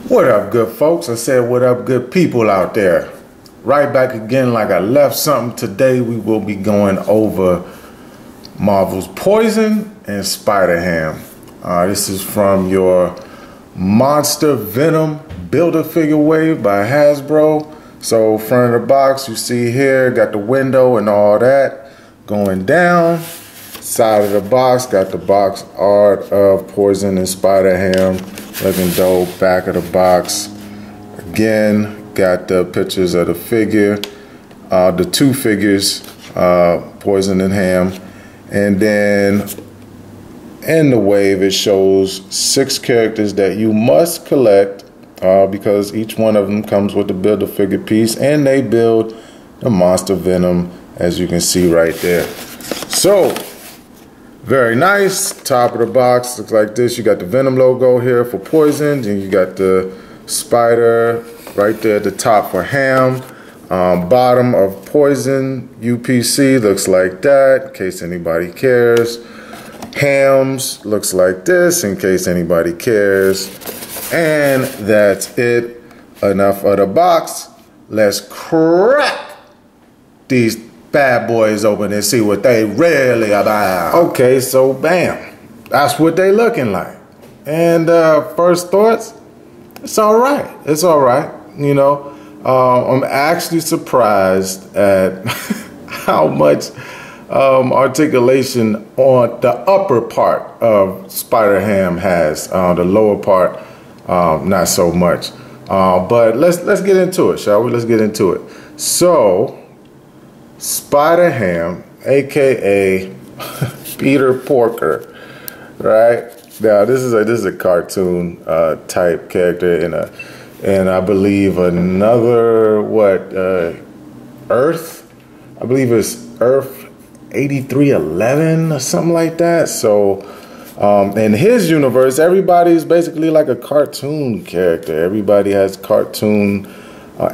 What up, good folks? I said what up, good people out there. Right back again like I left something. Today we will be going over Marvel's Poison and Spider-Ham. This is from your Monster Venom Build-A-Figure wave by Hasbro. So front of the box, you see here, got the window and all that going down. Side of the box, got the box art of Poison and Spider-Ham. Looking dope. Back of the box, again, got the pictures of the figure, the two figures, Poison and Ham. And then in the wave, it shows 6 characters that you must collect because each one of them comes with the Build-A-Figure piece, and they build the Monster Venom, as you can see right there. So, very nice. Top of the box looks like this. You got the Venom logo here for Poison, and you got the spider right there at the top for Ham. Bottom of Poison UPC looks like that, in case anybody cares. Ham's looks like this, in case anybody cares. And that's it. Enough of the box. Let's crack these bad boys open and see what they really about. Okay, so bam, that's what they looking like. And first thoughts, it's all right. It's all right. You know, I'm actually surprised at how much articulation on the upper part of Spider-Ham has. The lower part, not so much. But let's get into it, shall we? Let's get into it. So, Spider-Ham, aka Peter Porker, right? Now this is a cartoon type character and I believe another Earth. I believe it's Earth 8311 or something like that. So in his universe, everybody is basically like a cartoon character. Everybody has cartoon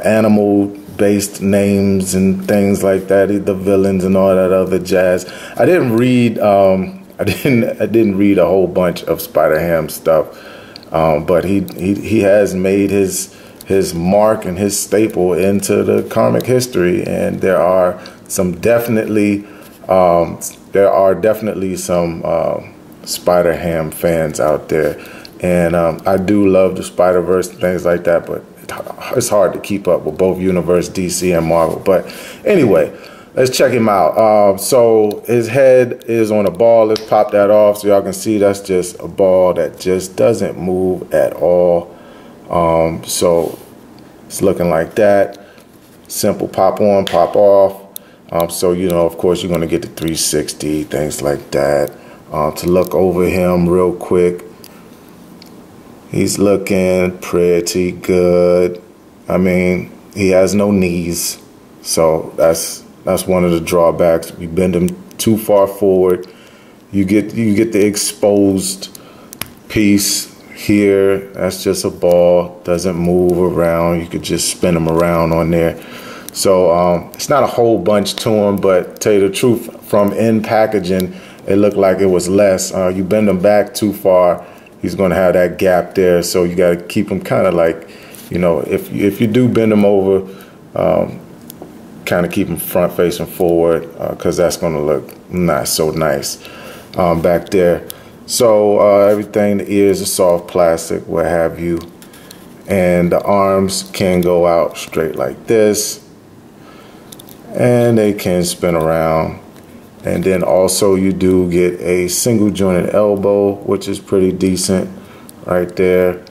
animal-based names and things like that. The villains and all that other jazz. I didn't read. I didn't read a whole bunch of Spider-Ham stuff, but he has made his mark and his staple into the comic history, and there are definitely some Spider-Ham fans out there, and I do love the Spider-Verse and things like that, but it's hard to keep up with both Universe, DC, and Marvel. But anyway, let's check him out. So his head is on a ball. Let's pop that off so y'all can see that's just a ball that just doesn't move at all. So it's looking like that. Simple pop on, pop off. So, you know, of course, you're going to get the 360, things like that. To look over him real quick. He's looking pretty good. I mean, he has no knees, so that's one of the drawbacks. You bend him too far forward, you get the exposed piece here. That's just a ball, doesn't move around. You could just spin him around on there. So it's not a whole bunch to him, but tell you the truth, from in packaging, it looked like it was less. You bend him back too far, he's going to have that gap there, so you got to keep him kind of like, you know, if you do bend him over, kind of keep him front facing forward, because that's going to look not so nice back there. So everything, the ears are soft plastic, what have you, and the arms can go out straight like this, and they can spin around. And then also you do get a single jointed elbow, which is pretty decent right there.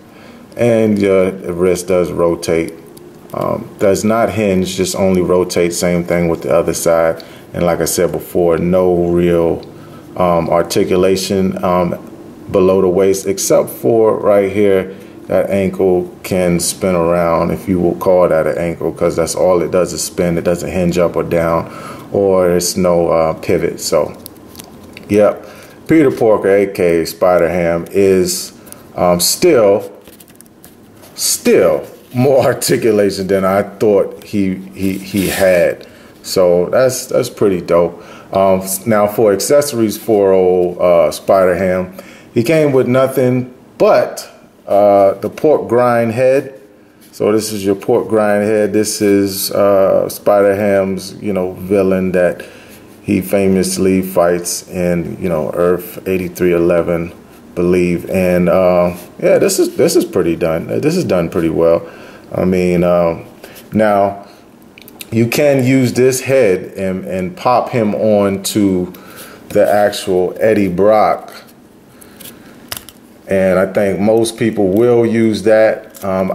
And your wrist does rotate. Does not hinge, just only rotate. Same thing with the other side. And like I said before, no real articulation below the waist, except for right here. That ankle can spin around, if you will call that an ankle, because that's all it does is spin. It doesn't hinge up or down, or it's no pivot. So, yep, Peter Porker, aka Spider-Ham, is still more articulation than I thought he had. So that's pretty dope. Now for accessories for old Spider-Ham, he came with nothing but the pork grind head. So this is your pork grind head. This is Spider-Ham's, villain that he famously fights in, Earth 8311, believe. And yeah, this is pretty done. This is done pretty well. I mean, now you can use this head and pop him onto the actual Eddie Brock. And I think most people will use that. I'm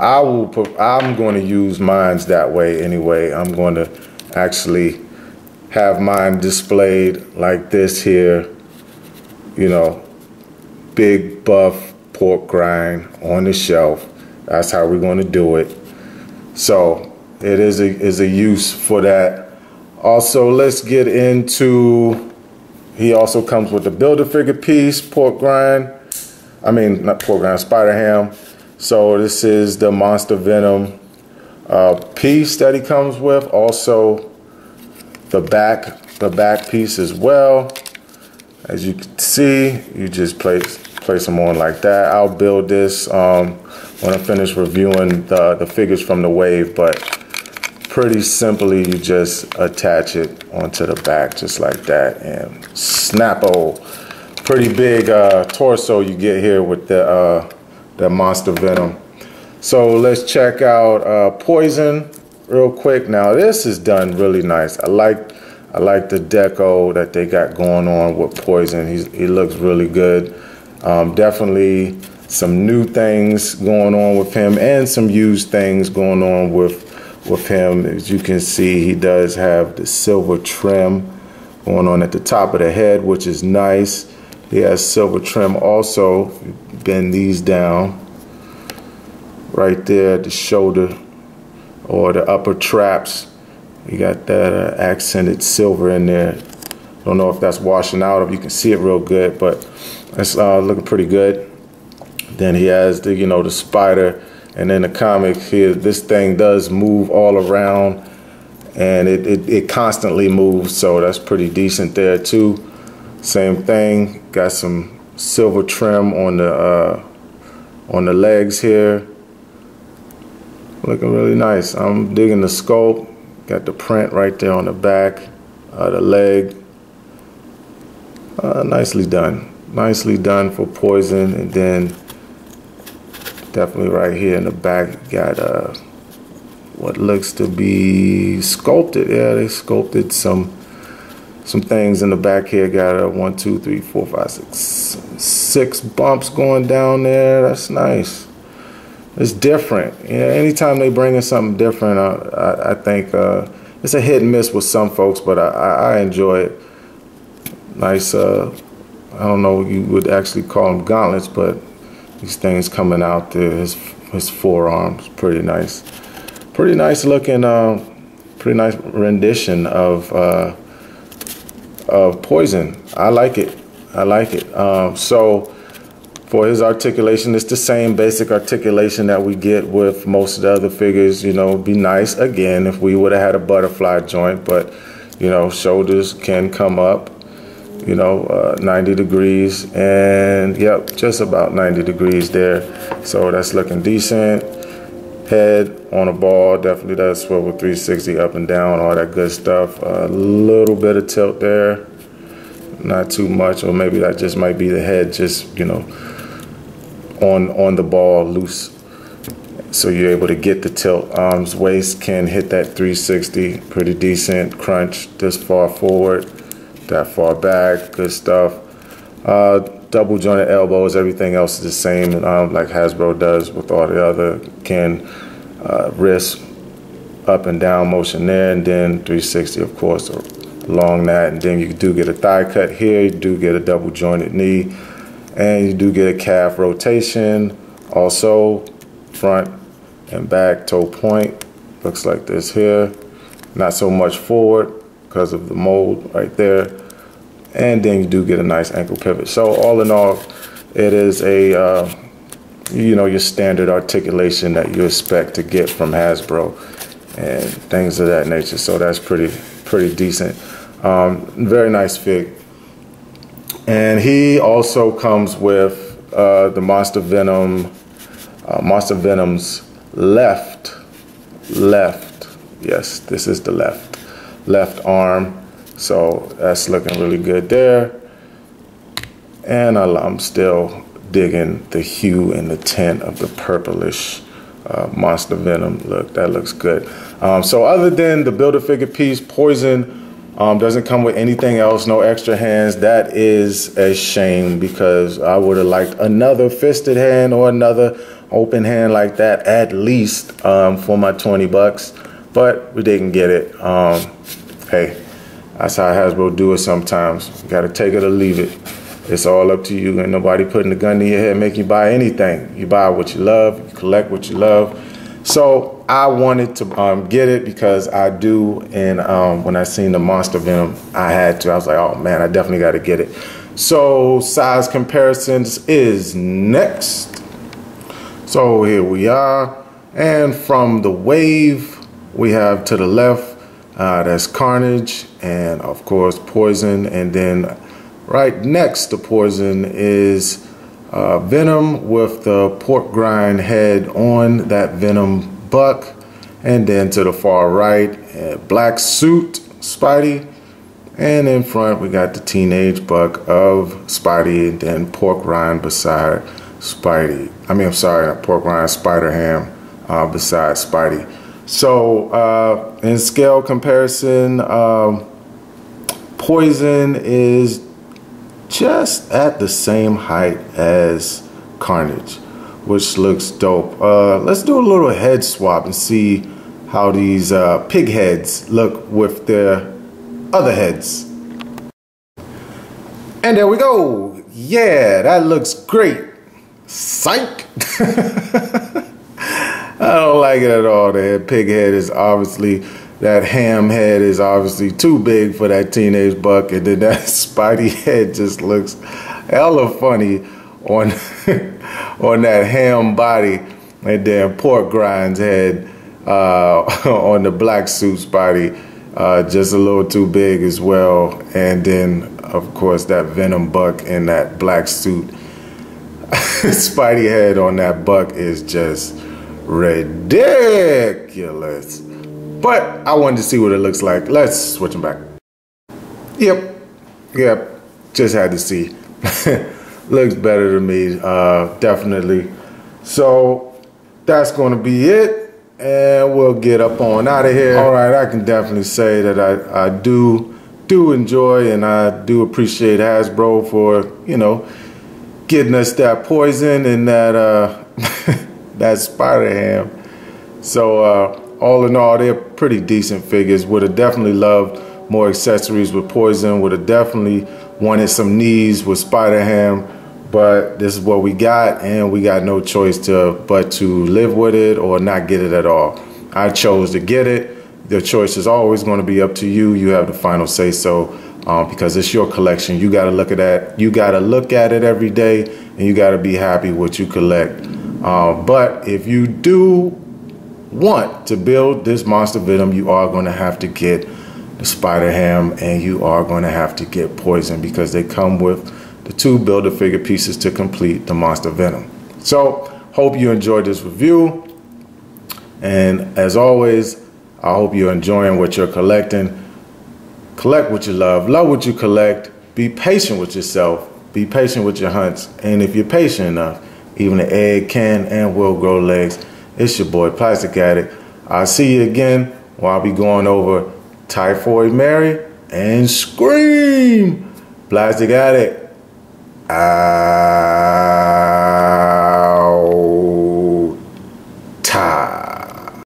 going to use mine that way anyway. I'm going to actually have mine displayed like this here. Big buff pork grind on the shelf. That's how we're going to do it. So it is a use for that. Also, let's get into. He also comes with the Build-A-Figure piece, pork grind. I mean, not pork grind, Spider-Ham. So this is the Monster Venom piece that he comes with. Also, the back piece as well. As you can see, you just place them on like that. I'll build this when I finish reviewing the figures from the wave, but pretty simply, you just attach it onto the back just like that, and snap-o. Pretty big torso you get here with the Monster Venom. So let's check out Poison real quick. Now this is done really nice. I like the deco that they got going on with Poison. He looks really good. Definitely some new things going on with him and some used things going on with him. As you can see, he does have the silver trim going on at the top of the head, which is nice. He has silver trim also. Bend these down right there at the shoulder or the upper traps. You got that accented silver in there. Don't know if that's washing out, if you can see it real good, but it's looking pretty good. Then he has the the spider, and in the comic here, this thing does move all around, and it constantly moves, so that's pretty decent there too. Same thing, got some silver trim on the legs here. Looking really nice. I'm digging the sculpt. Got the print right there on the back of the leg. Nicely done. Nicely done for Poison. And then definitely right here in the back got what looks to be sculpted. Yeah, they sculpted some things in the back here. Got 1, 2, 3, 4, 5, 6 bumps going down there. That's nice. It's different. Anytime they bring in something different, I think it's a hit and miss with some folks, but I enjoy it. Nice. I don't know what you would actually call them gauntlets, but these things coming out there, his forearms, pretty nice. Pretty nice looking. Pretty nice rendition of Poison. I like it. I like it. So for his articulation, it's the same basic articulation that we get with most of the other figures. Be nice again if we would have had a butterfly joint, but shoulders can come up 90 degrees, and yep, just about 90 degrees there. So that's looking decent. Head on a ball, definitely does swivel 360 up and down, all that good stuff. A little bit of tilt there, not too much, or maybe that just might be the head just on the ball loose, so you're able to get the tilt. Arms, waist can hit that 360, pretty decent. Crunch this far forward, that far back, good stuff. Double jointed elbows, everything else is the same, like Hasbro does with all the other. Can wrist up and down motion there, and then 360 of course along that, and then you do get a thigh cut here, you do get a double jointed knee, and you do get a calf rotation, also front and back toe point. Looks like this here. Not so much forward because of the mold right there. And then you do get a nice ankle pivot. So all in all, it is a your standard articulation that you expect to get from Hasbro and things of that nature. So that's pretty decent. Very nice fig. And he also comes with the Monster Venom Monster Venom's left, yes, this is the left arm. So that's looking really good there. And I'm still digging the hue and the tint of the purplish Monster Venom look. That looks good. So other than the Build-A-Figure piece, Poison doesn't come with anything else, no extra hands. That is a shame, because I would have liked another fisted hand or another open hand like that at least for my 20 bucks, but we didn't get it. Hey, that's how Hasbro do it sometimes. You gotta take it or leave it. It's all up to you. Ain't nobody putting a gun to your head, make you buy anything. You buy what you love, you collect what you love. So I wanted to get it because I do, and when I seen the Monster Venom, I had to. I was like, oh man, I definitely got to get it. So size comparisons is next. So here we are, and from the wave, we have to the left, that's Carnage, and of course Poison, and then right next to Poison is Venom with the pork grind head on that Venom buck, and then to the far right, black suit Spidey, and in front we got the teenage buck of Spidey, and then pork rind beside Spidey. I'm sorry, pork rind Spider-Ham beside Spidey. So in scale comparison, Poison is just at the same height as Carnage, which looks dope. Let's do a little head swap and see how these pig heads look with their other heads. And there we go. Yeah, that looks great. Psych. I don't like it at all. The pig head is obviously, that ham head is obviously too big for that teenage buck, and then that Spidey head just looks hella funny on on that ham body, and then pork grind's head on the black suit Spidey, just a little too big as well. And then of course that Venom buck in that black suit Spidey head on that buck is just ridiculous. But I wanted to see what it looks like. Let's switch them back. Yep, just had to see. Looks better to me, definitely. So that's going to be it, and we'll get up on out of here. All right, I can definitely say that I do enjoy, and I do appreciate Hasbro for, you know, getting us that Poison and that that Spider-Ham. So all in all, they're pretty decent figures. Would have definitely loved more accessories with Poison. Would have definitely wanted some knees with Spider-Ham. But this is what we got, and we got no choice but to live with it or not get it at all. I chose to get it. The choice is always going to be up to you. You have the final say so, because it's your collection. You got to look at that. You got to look at it every day, and you got to be happy with what you collect. But if you do want to build this Monster Venom, you are going to have to get the Spider-Ham, and you are going to have to get Poison, because they come with the 2 Build-A-Figure pieces to complete the Monster Venom. So hope you enjoyed this review, and as always, I hope you're enjoying what you're collecting. Collect what you love what you collect, be patient with yourself, be patient with your hunts, and if you're patient enough, even an egg can and will grow legs. It's your boy Plastic Addict. I'll see you again when I'll be going over Typhoid Mary and Scream. Plastic Addict.